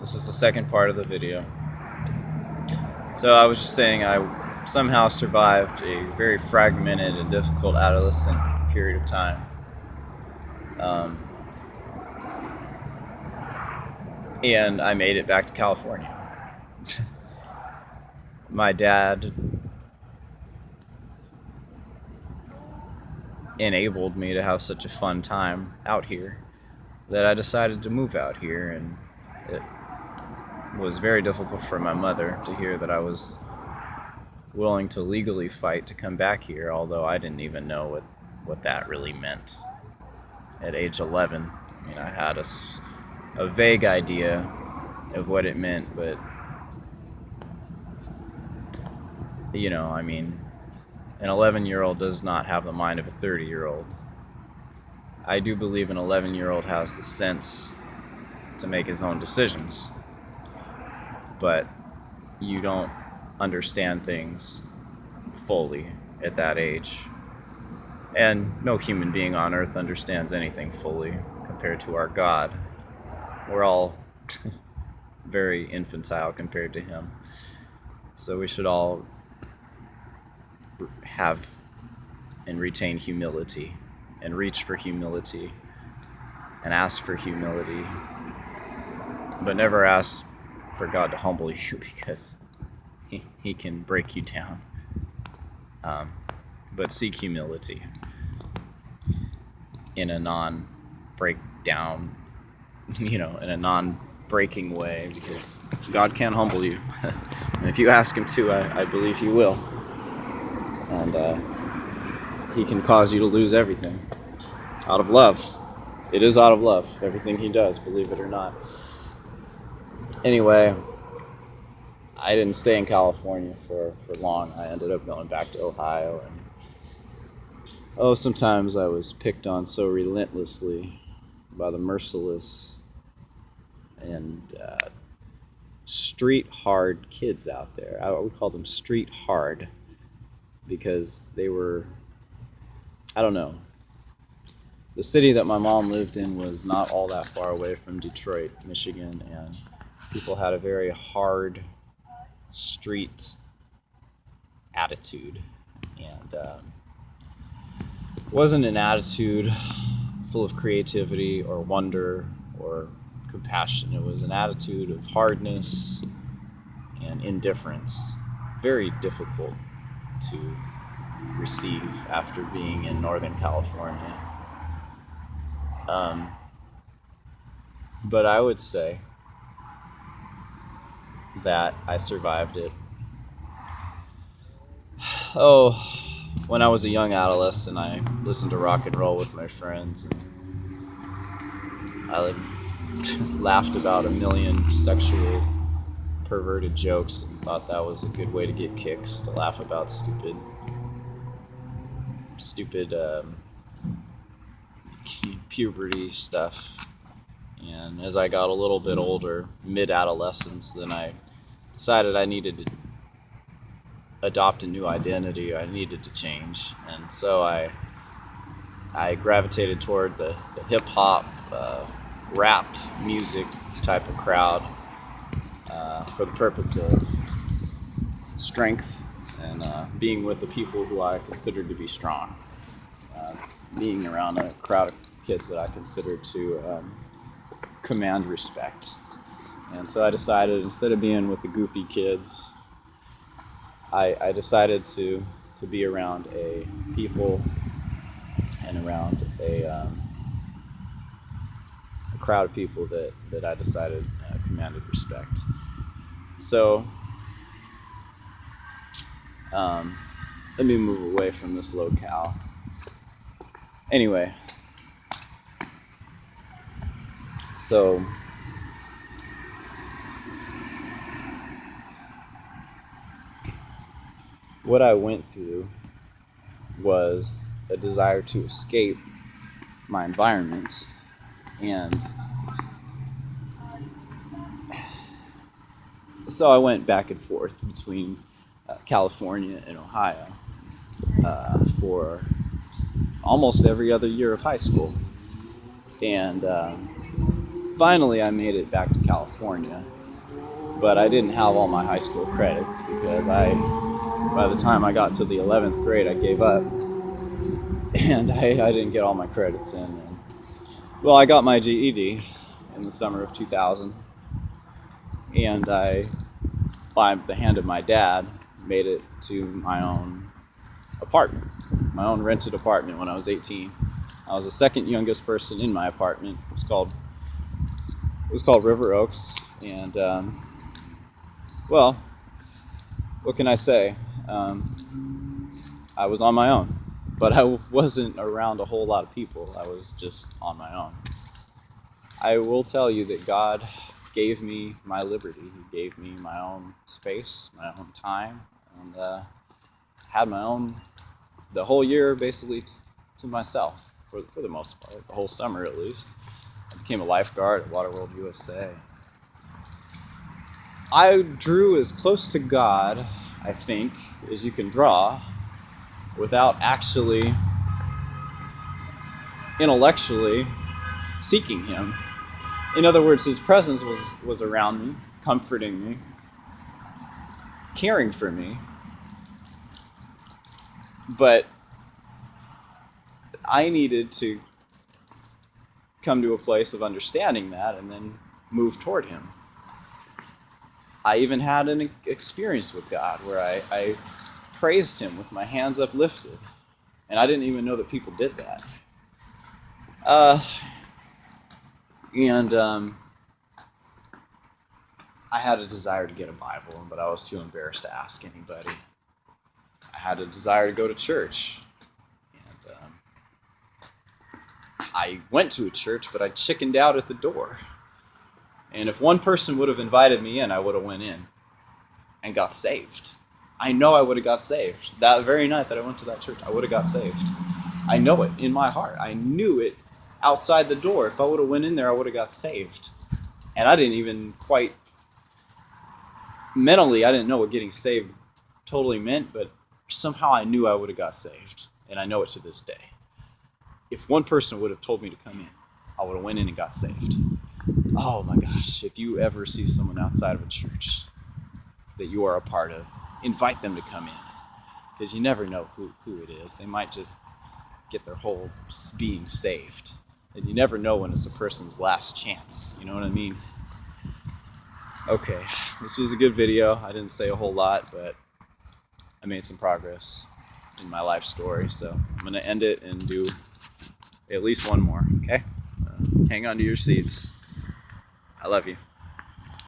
This is the second part of the video. So I was just saying I somehow survived a very fragmented and difficult adolescent period of time. Um, and I made it back to California. My dad enabled me to have such a fun time out here that I decided to move out here, and it was very difficult for my mother to hear that I was willing to legally fight to come back here, although I didn't even know what that really meant. At age 11, I mean, I had a vague idea of what it meant, but I mean, an 11-year-old does not have the mind of a 30-year-old. I do believe an 11-year-old has the sense to make his own decisions, but you don't understand things fully at that age. And no human being on earth understands anything fully compared to our God. We're all very infantile compared to Him. So we should all have and retain humility and reach for humility and ask for humility, but never ask for God to humble you, because he can break you down. But seek humility in a non-breakdown, in a non-breaking way, because God can humble you. And if you ask Him to, I believe He will. And He can cause you to lose everything out of love. It is out of love, everything He does, believe it or not. Anyway, I didn't stay in California for long. I ended up going back to Ohio, and sometimes I was picked on so relentlessly by the merciless and street hard kids out there. I would call them street hard because they were, I don't know. The city that my mom lived in was not all that far away from Detroit, Michigan, and people had a very hard street attitude, and it wasn't an attitude full of creativity or wonder or compassion. It was an attitude of hardness and indifference, very difficult to receive after being in Northern California. But I would say that I survived it. When I was a young adolescent, I listened to rock and roll with my friends, and I laughed about a million sexual perverted jokes and thought that was a good way to get kicks, to laugh about stupid puberty stuff. And as I got a little bit older, mid-adolescence, then I decided I needed to adopt a new identity. I needed to change, and so I gravitated toward the hip-hop, rap music type of crowd for the purpose of strength and being with the people who I considered to be strong, being around a crowd of kids that I considered to command respect. And so I decided, instead of being with the goofy kids, I decided to be around a people and around a crowd of people that I decided commanded respect. So let me move away from this locale. Anyway, so what I went through was a desire to escape my environment, and so I went back and forth between California and Ohio for almost every other year of high school. And finally I made it back to California, but I didn't have all my high school credits because by the time I got to the 11th grade, I gave up, and I didn't get all my credits in. And, well, I got my GED in the summer of 2000, and I, by the hand of my dad, made it to my own apartment, my own rented apartment when I was 18. I was the second youngest person in my apartment. It was called River Oaks, and well, what can I say? I was on my own, but I wasn't around a whole lot of people. I was just on my own. I will tell you that God gave me my liberty. He gave me my own space, my own time, and had my own, the whole year basically to myself for the most part, the whole summer at least. I became a lifeguard at Waterworld USA. I drew as close to God, I think, as you can draw without actually intellectually seeking Him. In other words, His presence was around me, comforting me, caring for me, but I needed to come to a place of understanding that and then move toward Him. I even had an experience with God where I praised Him with my hands uplifted, and I didn't even know that people did that. And I had a desire to get a Bible, but I was too embarrassed to ask anybody. I had a desire to go to church, and I went to a church, but I chickened out at the door. And if one person would have invited me in, I would have went in and got saved. I know I would have got saved. That very night that I went to that church, I would have got saved. I know it in my heart. I knew it outside the door. If I would have went in there, I would have got saved. And I didn't even quite, mentally, I didn't know what getting saved totally meant, but somehow I knew I would have got saved. And I know it to this day. If one person would have told me to come in, I would have went in and got saved. Oh my gosh, if you ever see someone outside of a church that you are a part of, invite them to come in. Because you never know who it is. They might just get their whole being saved. And you never know when it's a person's last chance. You know what I mean? Okay, this was a good video. I didn't say a whole lot, but I made some progress in my life story. So I'm going to end it and do at least one more, okay? Hang on to your seats. I love you.